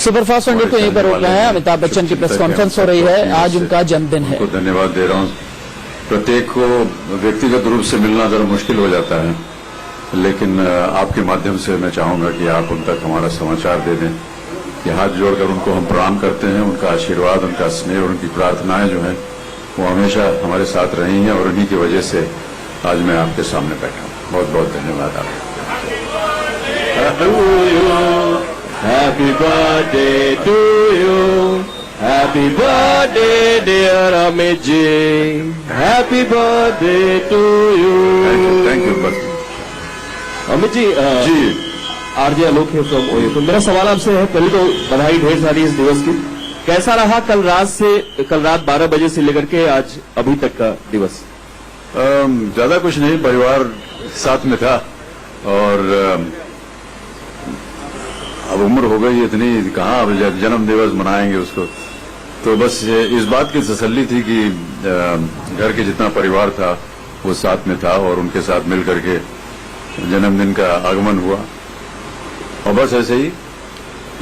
Superfast Sunday को यहीं पर रोक रहे हैं। अमिताभ बच्चन की प्रेस कॉन्फ्रेंस हो रही है, आज उनका जन्मदिन है। उनको धन्यवाद दे रहा हूँ। प्रत्येक को व्यक्तिगत रूप से मिलना जरा मुश्किल हो जाता है, लेकिन आपके माध्यम से मैं चाहूंगा कि आप उन तक हमारा समाचार दे दें कि हाथ जोड़कर उनको हम प्रणाम करते हैं। उनका आशीर्वाद, उनका स्नेह और उनकी प्रार्थनाएं जो हैं वो हमेशा हमारे साथ रही हैं और उन्हीं की वजह से आज मैं आपके सामने बैठा हूँ। बहुत बहुत धन्यवाद आपका। Happy birthday to you. Happy birthday, dear Amit ji. Happy birthday to you. Thank you. Amit ji, RJ Alok है फ्रॉम ओयो। तो मेरा सवाल आपसे है, पहले तो बधाई ढेर सारी इस दिवस की। कैसा रहा कल रात 12 बजे से लेकर के आज अभी तक का दिवस? ज्यादा कुछ नहीं, परिवार साथ में था और अब उम्र हो गई इतनी, कहाँ अब जन्म दिवस मनाएंगे उसको। तो बस इस बात की तसल्ली थी कि घर के जितना परिवार था वो साथ में था और उनके साथ मिल करके जन्मदिन का आगमन हुआ और बस ऐसे ही।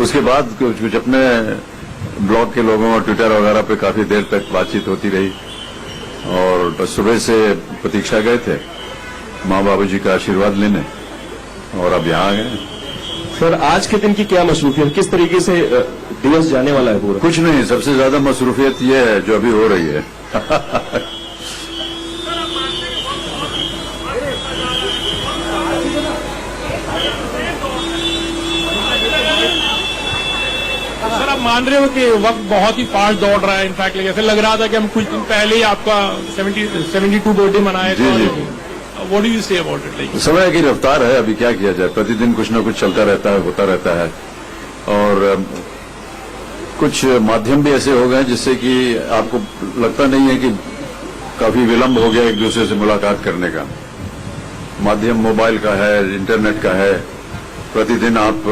उसके बाद कुछ अपने ब्लॉग के लोगों और ट्विटर वगैरह पे काफी देर तक बातचीत होती रही और बस सुबह से प्रतीक्षा गए थे माँ बाबू जी का आशीर्वाद लेने और अब यहाँ आ गए। सर, आज के दिन की क्या मसरूफियत, किस तरीके से दिवस जाने वाला है पूरा? कुछ नहीं, सबसे ज्यादा मसरूफियत ये है जो अभी हो रही है। सर, आप मान रहे हो कि वक्त बहुत ही फास्ट दौड़ रहा है। इनफैक्ट ऐसे लग रहा था कि हम कुछ दिन पहले ही आपका 72 बर्थडे मनाए थे। What do you say about it? Like? समय की रफ्तार है, अभी क्या किया जाए, प्रतिदिन कुछ न कुछ चलता रहता है, होता रहता है और कुछ माध्यम भी ऐसे हो गए जिससे कि आपको लगता नहीं है कि काफी विलंब हो गया एक दूसरे से मुलाकात करने का। माध्यम मोबाइल का है, इंटरनेट का है, प्रतिदिन आप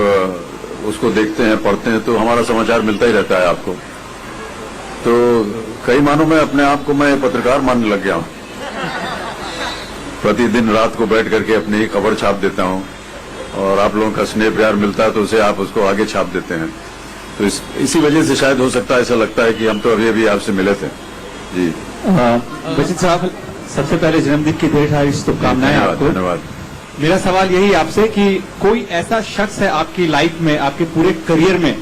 उसको देखते हैं, पढ़ते हैं, तो हमारा समाचार मिलता ही रहता है आपको। तो कई मानों में अपने आप को मैं पत्रकार मानने लग गया हूं। प्रतिदिन रात को बैठ करके अपनी ही खबर छाप देता हूं और आप लोगों का स्नेह प्यार मिलता है तो उसे आप उसको आगे छाप देते हैं। तो इसी वजह से शायद हो सकता है, ऐसा लगता है कि हम तो अभी आपसे मिले थे। जी बच्चन साहब, सबसे पहले जन्मदिन की ढेर सारी शुभकामनाएं आपको। धन्यवाद। मेरा सवाल यही आपसे कि कोई ऐसा शख्स है आपकी लाइफ में, आपके पूरे करियर में,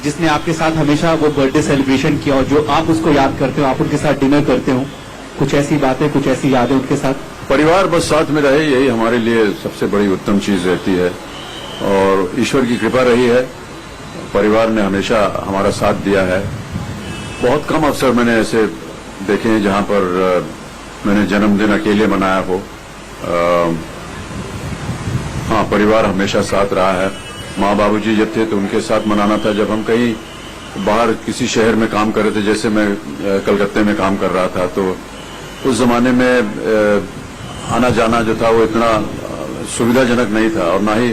जिसने आपके साथ हमेशा वो बर्थडे सेलिब्रेशन किया और जो आप उसको याद करते हो, आप उनके साथ डिनर करते हो, कुछ ऐसी बातें, कुछ ऐसी यादें उनके साथ? परिवार बस साथ में रहे, यही हमारे लिए सबसे बड़ी उत्तम चीज रहती है और ईश्वर की कृपा रही है। परिवार ने हमेशा हमारा साथ दिया है। बहुत कम अवसर मैंने ऐसे देखे हैं जहां पर मैंने जन्मदिन अकेले मनाया हो। हाँ, परिवार हमेशा साथ रहा है। माँ बाबूजी जब थे तो उनके साथ मनाना था। जब हम कहीं बाहर किसी शहर में काम कर रहे थे, जैसे मैं कलकत्ते में काम कर रहा था, तो उस जमाने में आना जाना जो था वो इतना सुविधाजनक नहीं था और ना ही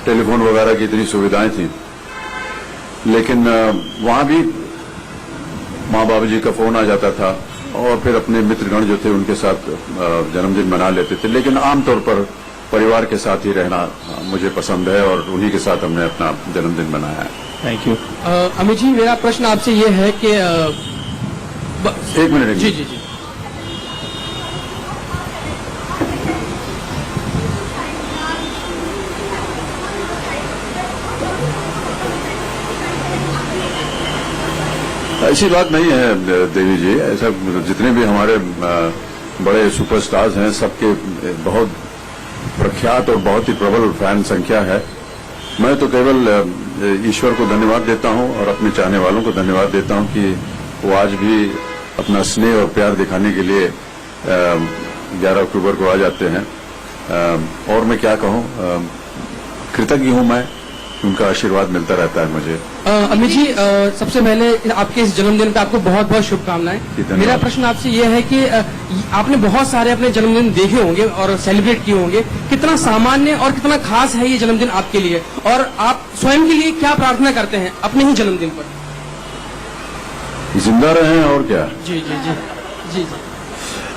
टेलीफोन वगैरह की इतनी सुविधाएं थी। लेकिन वहां भी माँ बाबूजी का फोन आ जाता था और फिर अपने मित्रगण जो थे उनके साथ जन्मदिन मना लेते थे। लेकिन आमतौर पर परिवार के साथ ही रहना मुझे पसंद है और उन्हीं के साथ हमने अपना जन्मदिन मनाया है। Thank you. अमित जी, मेरा प्रश्न आपसे ये है कि एक मिनट। जी जी जी। ऐसी बात नहीं है देवी जी, ऐसा जितने भी हमारे बड़े सुपरस्टार्स हैं सबके बहुत प्रख्यात और बहुत ही प्रबल फैन संख्या है। मैं तो केवल ईश्वर को धन्यवाद देता हूं और अपने चाहने वालों को धन्यवाद देता हूं कि वो आज भी अपना स्नेह और प्यार दिखाने के लिए 11 अक्टूबर को आ जाते हैं। और मैं क्या कहूं, कृतज्ञ हूं मैं, उनका आशीर्वाद मिलता रहता है मुझे। अमित जी, सबसे पहले आपके इस जन्मदिन पे आपको बहुत बहुत शुभकामनाएं। मेरा प्रश्न आपसे यह है कि आपने बहुत सारे अपने जन्मदिन देखे होंगे और सेलिब्रेट किए होंगे। कितना सामान्य और कितना खास है ये जन्मदिन आपके लिए, और आप स्वयं के लिए क्या प्रार्थना करते हैं अपने ही जन्मदिन पर? जिंदा रहें और क्या। जी जी जी जी जी।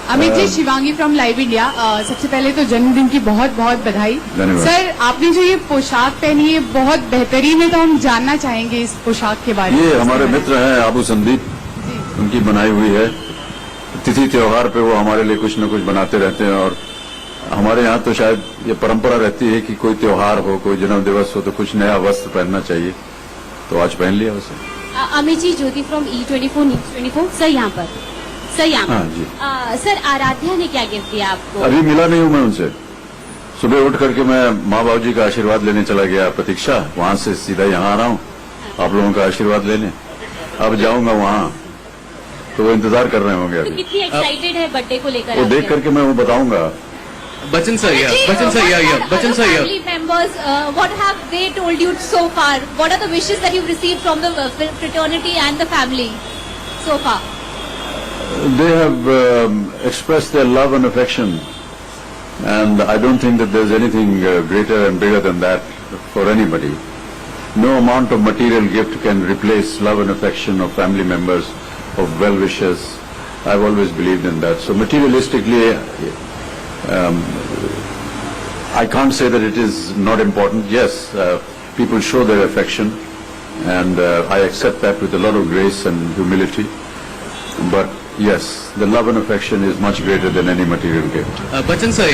Amit ji, Shivangi from live India. सबसे पहले तो जन्मदिन की बहुत बहुत बधाई। धन्यवाद। सर, आपने जो ये पोशाक पहनी है बहुत बेहतरीन है, तो हम जानना चाहेंगे इस पोशाक के बारे में। ये हमारे मित्र हैं आबू संदीप, उनकी बनाई हुई है। तिथि त्योहार पे वो हमारे लिए कुछ न कुछ बनाते रहते हैं, और हमारे यहाँ तो शायद ये परंपरा रहती है कि कोई त्योहार हो, कोई जन्म दिवस हो तो कुछ नया वस्त्र पहनना चाहिए, तो आज पहन लिया उसे। अमित जी, ज्योति फ्रॉम E24 न्यूज 24। सर यहाँ पर, सर यहाँ हाँ पर। जी। सर, आराध्या ने क्या गिफ्ट दिया आपको? अभी मिला नहीं हूं मैं उनसे। सुबह उठ करके मैं माँ बाबू जी का आशीर्वाद लेने चला गया प्रतीक्षा, वहां से सीधा यहाँ आ रहा हूँ आप लोगों का आशीर्वाद लेने। अब जाऊंगा वहां तो वो इंतजार कर रहे होंगे तो अभी। कितनी एक्साइटेड है बर्थडे को लेकर? वो देख करके मैं वो बताऊंगा। Bachchan sir Bachchan sir Bachchan sir family members, what have they told you so far? What are the wishes that you received from the fraternity and the family so far? They have expressed their love and affection, and I don't think that there's anything greater and bigger than that for anybody. No amount of material gift can replace love and affection of family members, of well-wishers. I've always believed in that. So materialistically, I can't say that it is not important. Yes, people show their affection, and I accept that with a lot of grace and humility. But yes, the love and affection is much greater than any material gift. Bachchan sir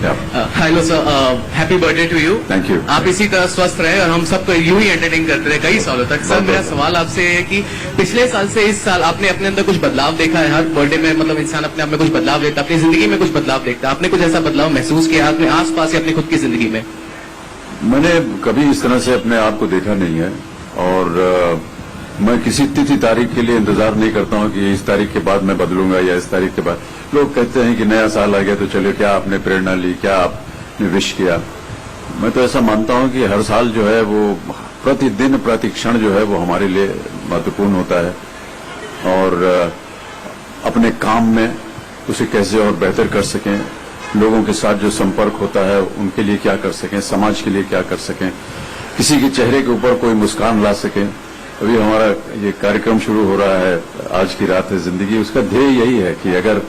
Yeah. Hello sir, happy birthday to you. Thank you. आप इसी तरह स्वस्थ रहे और हम सबको यूं ही entertain करते रहे कई सालों तक। सर, बहुत मेरा बहुत। सवाल आपसे है कि पिछले साल से इस साल आपने अपने अंदर कुछ बदलाव देखा है? हर बर्थडे में मतलब इंसान अपने आप में कुछ बदलाव देखता है, अपनी जिंदगी में कुछ बदलाव देखता है। आपने कुछ ऐसा बदलाव महसूस किया अपने आसपास या अपनी खुद की जिंदगी में? मैंने कभी इस तरह से अपने आप को देखा नहीं है, और मैं किसी तिथि तारीख के लिए इंतजार नहीं करता हूं कि इस तारीख के बाद मैं बदलूंगा या इस तारीख के बाद। लोग कहते हैं कि नया साल आ गया तो चलो, क्या आपने प्रेरणा ली, क्या आपने विश किया? मैं तो ऐसा मानता हूं कि हर साल जो है वो प्रतिदिन प्रति क्षण जो है वो हमारे लिए महत्वपूर्ण होता है, और अपने काम में उसे कैसे और बेहतर कर सकें, लोगों के साथ जो संपर्क होता है उनके लिए क्या कर सकें, समाज के लिए क्या कर सकें, किसी के चेहरे के ऊपर कोई मुस्कान ला सकें। अभी हमारा ये कार्यक्रम शुरू हो रहा है, आज की रात है जिंदगी, उसका ध्येय यही है कि अगर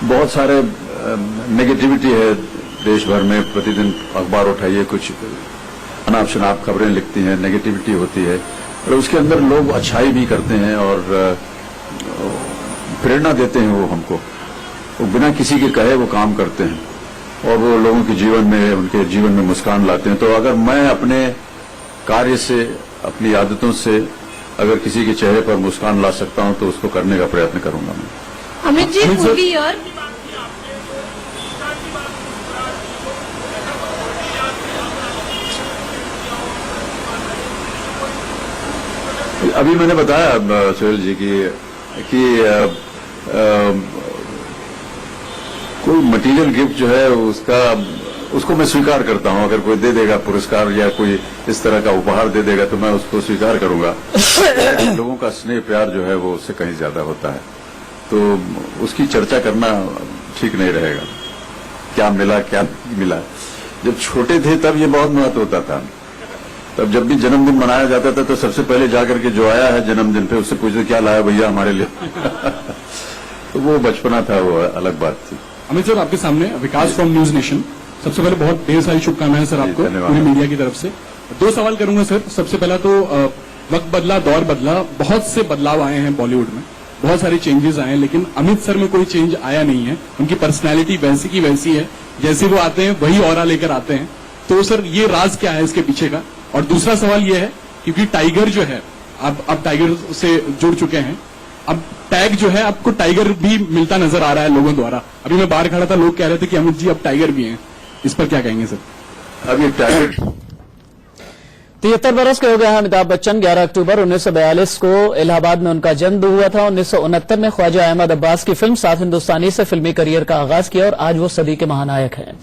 बहुत सारे नेगेटिविटी है देश भर में, प्रतिदिन अखबार उठाइए, कुछ अनाप शनाप खबरें लिखती हैं, नेगेटिविटी होती है, और उसके अंदर लोग अच्छाई भी करते हैं और प्रेरणा देते हैं। वो हमको वो बिना किसी के कहे वो काम करते हैं, और वो लोगों के जीवन में, उनके जीवन में मुस्कान लाते हैं। तो अगर मैं अपने कार्य से, अपनी आदतों से अगर किसी के चेहरे पर मुस्कान ला सकता हूं तो उसको करने का प्रयत्न करूंगा मैं। अमित जी, पूरी ईयर अभी मैंने बताया सुहेल जी कि कोई मटेरियल गिफ्ट जो है उसको मैं स्वीकार करता हूं। अगर कोई दे देगा पुरस्कार या कोई इस तरह का उपहार दे देगा तो मैं उसको स्वीकार करूंगा। लोगों का स्नेह प्यार जो है वो उससे कहीं ज्यादा होता है, तो उसकी चर्चा करना ठीक नहीं रहेगा, क्या मिला क्या नहीं मिला। जब छोटे थे तब ये बहुत महत्व होता था। तब जब भी जन्मदिन मनाया जाता था तो सबसे पहले जाकर के जो आया है जन्मदिन पे उससे पूछते क्या लाया भैया हमारे लिए। तो वो बचपना था, वो अलग बात थी। अमित सर, आपके सामने विकास फ्रॉम न्यूज नेशन। सबसे पहले बहुत ढेर सारी शुभकामनाएं सर आपको पूरी मीडिया की तरफ से। 2 सवाल करूंगा सर। सबसे पहला तो वक्त बदला, दौर बदला, बहुत से बदलाव आए हैं बॉलीवुड में, बहुत सारे चेंजेस आए हैं, लेकिन अमित सर में कोई चेंज आया नहीं है। उनकी पर्सनैलिटी वैसी की वैसी है, जैसे वो आते हैं वही ऑरा लेकर आते हैं। तो सर ये राज क्या है इसके पीछे का? और दूसरा सवाल ये है, क्योंकि टाइगर जो है, आप टाइगर से जुड़ चुके हैं, अब टैग जो है आपको टाइगर भी मिलता नजर आ रहा है लोगों द्वारा। अभी मैं बाहर खड़ा था, लोग कह रहे थे कि अमित जी अब टाइगर भी हैं, इस पर क्या कहेंगे सर? अभी टाइगर 73 बरस के हो गए हैं अमिताभ बच्चन। 11 अक्टूबर 1942 को इलाहाबाद में उनका जन्म हुआ था। 1969 में ख्वाजा अहमद अब्बास की फिल्म साथ हिंदुस्तानी से फिल्मी करियर का आगाज किया और आज वो सदी के महानायक हैं।